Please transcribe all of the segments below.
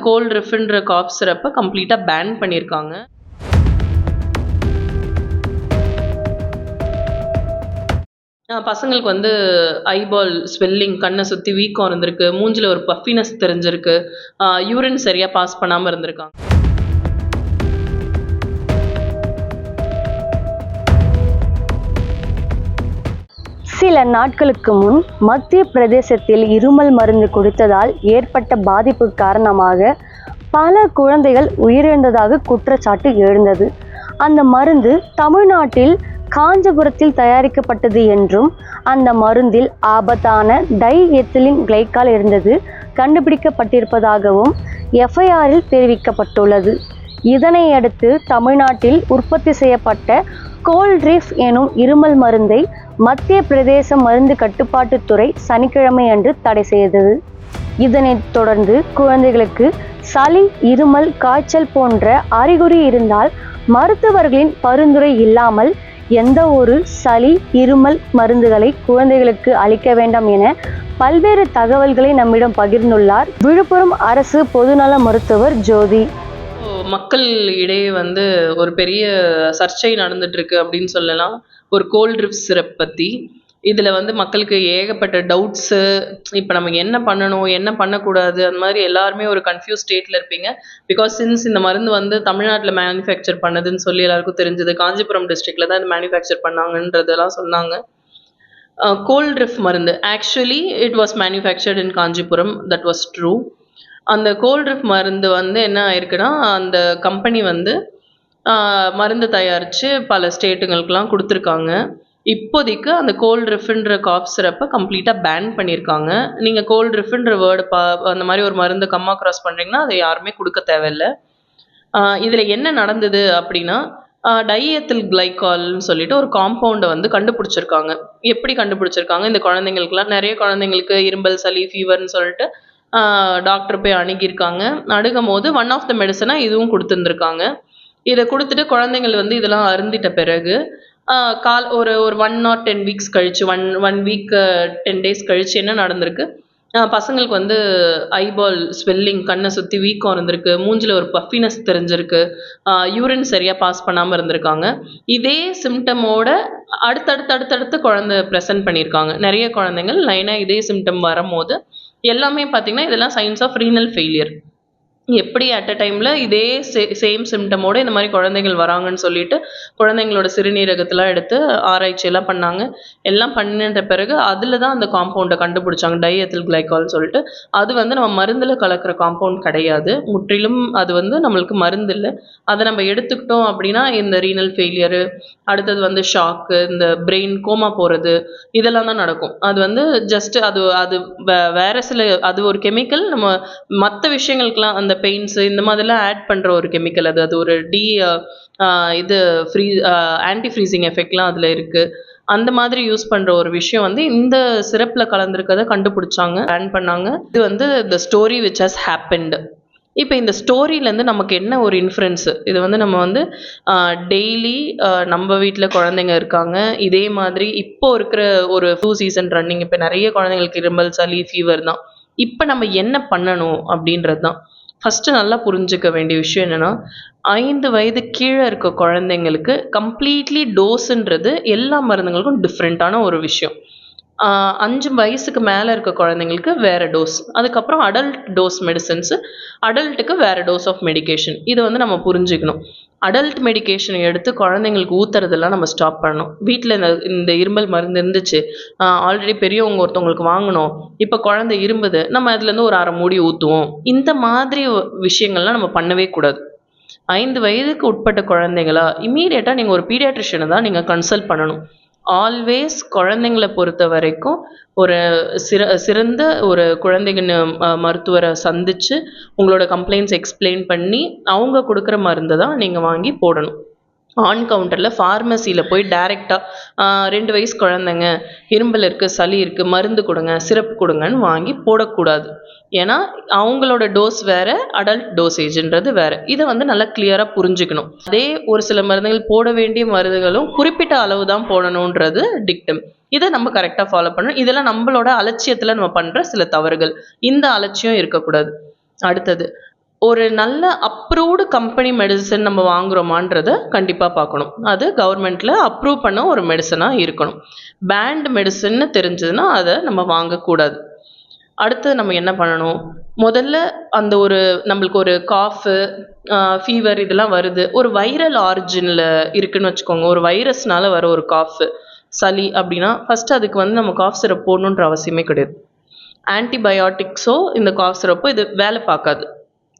Gold ரிஃப்ன்ற cough சிரப்பை கம்ப்ளீட்டாக pan பண்ணியிருக்காங்க. பசங்களுக்கு வந்து ஐபால் ஸ்வெல்லிங், கண்ணை சுற்றி வீக்கம் இருந்திருக்கு, மூஞ்சில் ஒரு பஃபினஸ் தெரிஞ்சிருக்கு, யூரின் சரியாக பாஸ் பண்ணாமல் இருந்திருக்காங்க. சில நாட்களுக்கு முன் மத்திய பிரதேசத்தில் இருமல் மருந்து கொடுத்ததால் ஏற்பட்ட பாதிப்பு காரணமாக பல குழந்தைகள் உயிரிழந்ததாக குற்றச்சாட்டு எழுந்தது. அந்த மருந்து தமிழ்நாட்டில் காஞ்சிபுரத்தில் தயாரிக்கப்பட்டது என்றும் அந்த மருந்தில் ஆபத்தான டைஎத்திலின் கிளைக்கால் இருந்தது கண்டுபிடிக்கப்பட்டிருப்பதாகவும் எஃப்ஐஆரில் தெரிவிக்கப்பட்டுள்ளது. இதனையடுத்து தமிழ்நாட்டில் உற்பத்தி செய்யப்பட்ட கோல்ட்ரிஃப் எனும் இருமல் மருந்தை மத்திய பிரதேச மருந்து கட்டுப்பாட்டுத்துறை சனிக்கிழமை அன்று தடை செய்தது. இதனைத் தொடர்ந்து குழந்தைகளுக்கு சளி, இருமல், காய்ச்சல் போன்ற அறிகுறி இருந்தால் மருத்துவர்களின் பரிந்துரை இல்லாமல் எந்த ஒரு சளி, இருமல் மருந்துகளை குழந்தைகளுக்கு அளிக்க வேண்டாம் என பல்வேறு தகவல்களை நம்மிடம் பகிர்ந்துள்ளார் விழுப்புரம் அரசு பொதுநல மருத்துவர் ஜோதி. மக்கள் இடையே வந்து ஒரு பெரிய சர்ச்சை நடந்துட்டு இருக்கு அப்படின்னு சொல்லலாம். ஒரு கோல்ட் ரிஃப் சிரப் பற்றி. இதில் வந்து மக்களுக்கு ஏகப்பட்ட டவுட்ஸு, இப்போ நம்ம என்ன பண்ணணும், என்ன பண்ணக்கூடாது, அந்த மாதிரி எல்லாருமே ஒரு கன்ஃபியூஸ் ஸ்டேட்டில் இருப்பீங்க. பிகாஸ் சின்ஸ் இந்த மருந்து வந்து தமிழ்நாட்டில் மேனுஃபேக்சர் பண்ணதுன்னு சொல்லி எல்லாருக்கும் தெரிஞ்சது. காஞ்சிபுரம் டிஸ்ட்ரிக்டில் தான் இது மேனுஃபேக்சர் பண்ணாங்கன்றதெல்லாம் சொன்னாங்க. கோல்ட் ரிஃப் மருந்து actually it was manufactured in Kanchipuram, that was true. அந்த கோல்ட் ரிஃப் மருந்து வந்து என்ன ஆயிருக்குன்னா, அந்த கம்பெனி வந்து மருந்து தயாரித்து பல ஸ்டேட்டுங்களுக்கெலாம் கொடுத்துருக்காங்க. இப்போதைக்கு அந்த கோல்ட் ரிஃப்ன்ற காஃப் சிரப்பை கம்ப்ளீட்டாக பேன் பண்ணியிருக்காங்க. நீங்கள் கோல்ட் ரிஃப்ன்ற வேர்டு அந்த மாதிரி ஒரு மருந்து கம்மா கிராஸ் பண்ணுறீங்கன்னா அதை யாருமே கொடுக்க தேவையில்லை. இதில் என்ன நடந்தது அப்படின்னா, டைஎத்தில் கிளைகால்னு சொல்லிட்டு ஒரு காம்பவுண்டை வந்து கண்டுபிடிச்சிருக்காங்க. எப்படி கண்டுபிடிச்சிருக்காங்க? இந்த குழந்தைங்களுக்குலாம் நிறைய குழந்தைங்களுக்கு இரும்பல், சளி, ஃபீவர்னு சொல்லிட்டு டாக்டர் போய் அணுகியிருக்காங்க. அணுகும் போது ஒன் ஆஃப் த மெடிசனாக இதுவும் கொடுத்துருந்துருக்காங்க. இதை கொடுத்துட்டு குழந்தைங்கள் வந்து இதெல்லாம் அருந்திட்ட பிறகு ஒரு 1 or 10 வீக்ஸ் கழிச்சு, ஒன் வீக் 10 days கழிச்சு என்ன நடந்திருக்கு, பசங்களுக்கு வந்து ஐபால் ஸ்வெல்லிங், கண்ணை சுற்றி வீக்கம் இருந்திருக்கு, மூஞ்சில் ஒரு பஃபினஸ் தெரிஞ்சிருக்கு, யூரின் சரியாக பாஸ் பண்ணாமல் இருந்திருக்காங்க. இதே சிம்டமோட அடுத்தடுத்து குழந்தை ப்ரெசென்ட் பண்ணியிருக்காங்க. நிறைய குழந்தைங்கள் லைனாக இதே சிம்டம் வரும்போது எல்லாமே பார்த்தீங்கன்னா இதெல்லாம் சைன்ஸ் ஆஃப் ரீனல் ஃபெயிலியர். எப்படி அட் அ டைமில் இதே சேம் சிம்டமோடு இந்த மாதிரி குழந்தைகள் வராங்கன்னு சொல்லிட்டு குழந்தைங்களோட சிறுநீரகத்தெலாம் எடுத்து ஆராய்ச்சியெல்லாம் பண்ணாங்க. எல்லாம் பண்ணின்ற பிறகு அதில் தான் அந்த காம்பவுண்டை கண்டுபிடிச்சாங்க, டைஎத்தில் கிளைகால்னு சொல்லிட்டு. அது வந்து நம்ம மருந்தில் கலக்கிற காம்பவுண்ட் கிடையாது, முற்றிலும் அது வந்து நம்மளுக்கு மருந்து இல்லை. அதை நம்ம எடுத்துக்கிட்டோம் அப்படின்னா இந்த ரீனல் ஃபெயிலியரு, அடுத்தது வந்து ஷாக்கு, இந்த பிரெயின் கோமா போகிறது, இதெல்லாம் தான் நடக்கும். அது வந்து ஜஸ்ட் அது வேற சில, அது ஒரு கெமிக்கல். நம்ம மற்ற விஷயங்களுக்கெல்லாம் அந்த பெயின்ஸு இந்த மாதிரிலாம் ஆட் பண்ணுற ஒரு கெமிக்கல். அது ஒரு ஆன்டி ஃப்ரீசிங் எஃபெக்ட்லாம் அதில் இருக்குது. அந்த மாதிரி யூஸ் பண்ணுற ஒரு விஷயம் வந்து இந்த சிரப்பில் கலந்துருக்கதை கண்டுபிடிச்சாங்க, பேன் பண்ணாங்க. இது வந்து the story which has happened. இப்போ இந்த ஸ்டோரியிலேருந்து நமக்கு என்ன ஒரு இன்ஃப்ளூயன்ஸு, இது வந்து நம்ம வந்து டெய்லி நம்ம வீட்டில் குழந்தைங்க இருக்காங்க, இதே மாதிரி இப்போ இருக்கிற ஒரு ஃப்ளூ சீசன் ரன்னிங், இப்போ நிறைய குழந்தைங்களுக்கு இருமல், சளி, ஃபீவர் தான். இப்போ நம்ம என்ன பண்ணணும் அப்படின்றது தான் ஃபஸ்ட்டு நல்லா புரிஞ்சுக்க வேண்டிய விஷயம். என்னென்னா, 5 வயது கீழே இருக்க குழந்தைங்களுக்கு கம்ப்ளீட்லி டோஸுன்றது எல்லா மருந்துங்களுக்கும் டிஃப்ரெண்ட்டான ஒரு விஷயம். 5 வயசுக்கு மேலே இருக்க குழந்தைங்களுக்கு வேறு டோஸ், அதுக்கப்புறம் அடல்ட் டோஸ் மெடிசன்ஸு, அடல்ட்டுக்கு வேறு டோஸ் ஆஃப் மெடிகேஷன். இதை வந்து நம்ம புரிஞ்சுக்கணும். அடல்ட் மெடிகேஷனை எடுத்து குழந்தைங்களுக்கு ஊற்றுறதெல்லாம் நம்ம ஸ்டாப் பண்ணணும். வீட்டில் இந்த இருமல் மருந்து இருந்துச்சு, ஆல்ரெடி பெரியவங்க ஒருத்தவங்களுக்கு வாங்கினோம், இப்போ குழந்தை இரும்புது, நம்ம அதுலேருந்து ஒரு 1/2 மூடி ஊற்றுவோம். இந்த மாதிரி விஷயங்கள்லாம் நம்ம பண்ணவே கூடாது. 5 வயதுக்கு உட்பட்ட குழந்தைங்களா, இம்மீடியட்டாக நீங்கள் ஒரு பீடியாட்ரிஷியனை தான் நீங்கள் கன்சல்ட் பண்ணணும். ஆல்வேஸ் குழந்தைங்களை பொறுத்த வரைக்கும் ஒரு சிறந்த ஒரு குழந்தைங்க மருத்துவரை சந்தித்து உங்களோட கம்ப்ளைண்ட்ஸ் எக்ஸ்பிளைன் பண்ணி அவங்க கொடுக்குற மருந்து தான் நீங்கள் வாங்கி போடணும். ஆன் கவுண்டரில் ஃபார்மசியில் போய் டைரெக்டாக 2 வயசு குழந்தைங்க இரும்பல் இருக்குது, சளி இருக்குது, மருந்து கொடுங்க, சிரப் கொடுங்கன்னு வாங்கி போடக்கூடாது. ஏன்னா அவங்களோட டோஸ் வேறு, அடல்ட் டோசேஜ்ன்றது வேறு. இதை வந்து நல்லா கிளியராக புரிஞ்சுக்கணும். அதே ஒரு சில மருந்துகள், போட வேண்டிய மருந்துகளும் குறிப்பிட்ட அளவு தான் போடணுன்றது டிக்டம். இதை நம்ம கரெக்டாக ஃபாலோ பண்ணணும். இதெல்லாம் நம்மளோட அலட்சியத்தில் நம்ம பண்ணுற சில தவறுகள். இந்த அலட்சியம் இருக்கக்கூடாது. அடுத்தது, ஒரு நல்ல அப்ரூவ்டு கம்பெனி மெடிசன் நம்ம வாங்குறோமான்றத கண்டிப்பாக பார்க்கணும். அது கவர்மெண்ட்டில் அப்ரூவ் பண்ண ஒரு மெடிசனாக இருக்கணும். பேண்ட் மெடிசன்னு தெரிஞ்சதுன்னா அதை நம்ம வாங்கக்கூடாது. அடுத்து நம்ம என்ன பண்ணணும், முதல்ல அந்த ஒரு நம்மளுக்கு ஒரு காஃபு, ஃபீவர் இதெல்லாம் வருது, ஒரு வைரல் ஆரிஜினில் இருக்குன்னு வச்சுக்கோங்க. ஒரு வைரஸ்னால வர ஒரு காஃபு, சளி அப்படின்னா ஃபஸ்ட்டு அதுக்கு வந்து நம்ம காஃப் சிரப் போடணுன்ற அவசியமே கிடையாது. ஆன்டிபயோட்டிக்ஸோ இந்த காஃப் சிரப்போ இது வேலை பார்க்காது.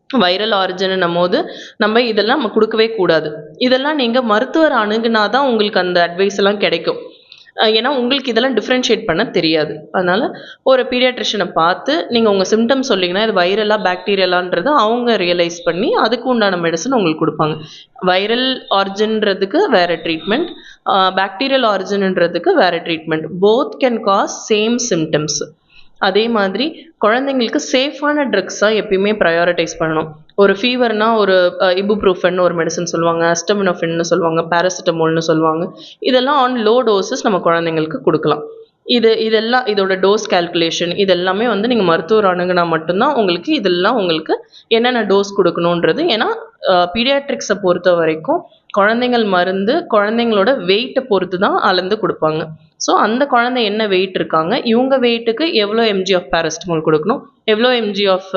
வைரல் ஆரிஜின்னும் போது நம்ம இதெல்லாம் நம்ம கொடுக்கவே கூடாது. இதெல்லாம் நீங்கள் மருத்துவர் அணுகுனா தான் உங்களுக்கு அந்த அட்வைஸ் எல்லாம் கிடைக்கும். ஏன்னா உங்களுக்கு இதெல்லாம் டிஃப்ரென்ஷியேட் பண்ண தெரியாது. அதனால் ஒரு பீடியாட்ரிஷனை பார்த்து நீங்கள் உங்கள் சிம்டம்ஸ் சொல்லிங்கன்னா இது வைரலா பாக்டீரியலான்றது அவங்க ரியலைஸ் பண்ணி அதுக்கு உண்டான மெடிசன் உங்களுக்கு கொடுப்பாங்க. வைரல் ஆரிஜின்றதுக்கு வேறு ட்ரீட்மெண்ட், பாக்டீரியல் ஆரிஜின்ன்றதுக்கு வேறு treatment. Both can cause same symptoms. அதே மாதிரி குழந்தைங்களுக்கு சேஃபான ட்ரக்ஸாக எப்பயுமே ப்ரையாரிட்டைஸ் பண்ணணும். ஒரு ஃபீவர்னா ஒரு இபுப்ரூஃபன் ஒரு மெடிசன் சொல்லுவாங்க, அஸ்டமினோஃபின்னு சொல்லுவாங்க, பேராசிட்டமோல்னு சொல்லுவாங்க. இதெல்லாம் ஆன் லோ டோசஸ் நம்ம குழந்தைங்களுக்கு கொடுக்கலாம். இதெல்லாம் இதோட டோஸ் கால்குலேஷன் இதெல்லாமே வந்து நீங்கள் மருத்துவர் அணுகுனா மட்டும்தான் உங்களுக்கு இதெல்லாம் உங்களுக்கு என்னென்ன டோஸ் கொடுக்கணுன்றது. ஏன்னா பீடியாட்ரிக்ஸை பொறுத்த வரைக்கும் குழந்தைங்கள் மருந்து குழந்தைங்களோட வெயிட்டை பொறுத்து தான் அளந்து கொடுப்பாங்க. ஸோ அந்த குழந்தை என்ன வெயிட் இருக்காங்க, இவங்க வெயிட்டுக்கு எவ்வளோ எம்ஜி ஆஃப் பேராசிட்டமால் கொடுக்கணும், எவ்வளோ எம்ஜி ஆஃப்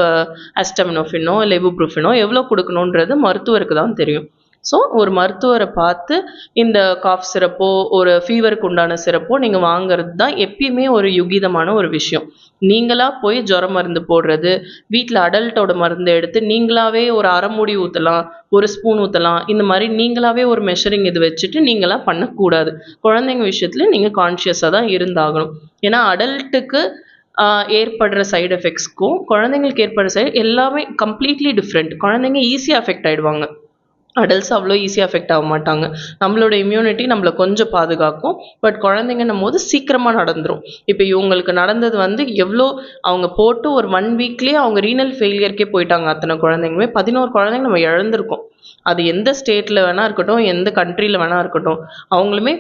அஸ்டமினோஃபினோ இல்லை இபுப்ரூஃபினோ எவ்வளோ கொடுக்கணுன்றது மருத்துவருக்கு தான் தெரியும். ஸோ ஒரு மருத்துவரை பார்த்து இந்த காஃப் சிரப்போ ஒரு ஃபீவருக்கு உண்டான சிரப்போ நீங்கள் வாங்குறது தான் எப்பயுமே ஒரு யுகிதமான ஒரு விஷயம். நீங்களாக போய் ஜுரம் மருந்து போடுறது, வீட்டில் அடல்ட்டோட மருந்து எடுத்து நீங்களாவே ஒரு அரை மூடி ஊற்றலாம், ஒரு ஸ்பூன் ஊற்றலாம், இந்த மாதிரி நீங்களாவே ஒரு மெஷரிங் இது வச்சுட்டு நீங்களாக பண்ணக்கூடாது. குழந்தைங்க விஷயத்தில் நீங்கள் கான்ஷியஸாக தான் இருந்தாகணும். ஏன்னா அடல்ட்டுக்கு ஏற்படுற சைடு எஃபெக்ட்ஸ்க்கும் குழந்தைங்களுக்கு ஏற்படுற சைடு எல்லாமே கம்ப்ளீட்லி டிஃப்ரெண்ட். குழந்தைங்க ஈஸியாக அஃபெக்ட் ஆகிடுவாங்க, அடல்ட்ஸ் அவ்வளோ ஈஸியாக அஃபெக்ட் ஆக மாட்டாங்க. நம்மளோட இம்யூனிட்டி நம்மளை கொஞ்சம் பாதுகாக்கும். பட் குழந்தைங்கன்னும் போது சீக்கிரமாக நடந்துடும். இப்போ இவங்களுக்கு நடந்தது வந்து எவ்வளோ அவங்க போட்டு ஒரு 1 வீக்லேயே அவங்க ரீனல் ஃபெயிலியருக்கே போயிட்டாங்க. அத்தனை குழந்தைங்களுமே 11 குழந்தைங்க நம்ம இழந்திருக்கோம். அது எந்த ஸ்டேட்டில் வேணா இருக்கட்டும், எந்த கண்ட்ரியில் வேணா இருக்கட்டும், அவங்களுமே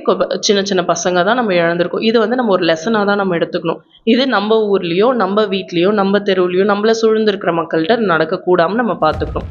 சின்ன சின்ன பசங்க தான் நம்ம இழந்திருக்கோம். இது வந்து நம்ம ஒரு லெசனாக தான் நம்ம எடுத்துக்கணும். இது நம்ம ஊர்லேயோ நம்ம வீட்லேயோ நம்ம தெருவுலையோ நம்மளை சூழ்ந்திருக்கிற மக்கள்கிட்ட நடக்கக்கூடாமல் நம்ம பார்த்துக்கணும்.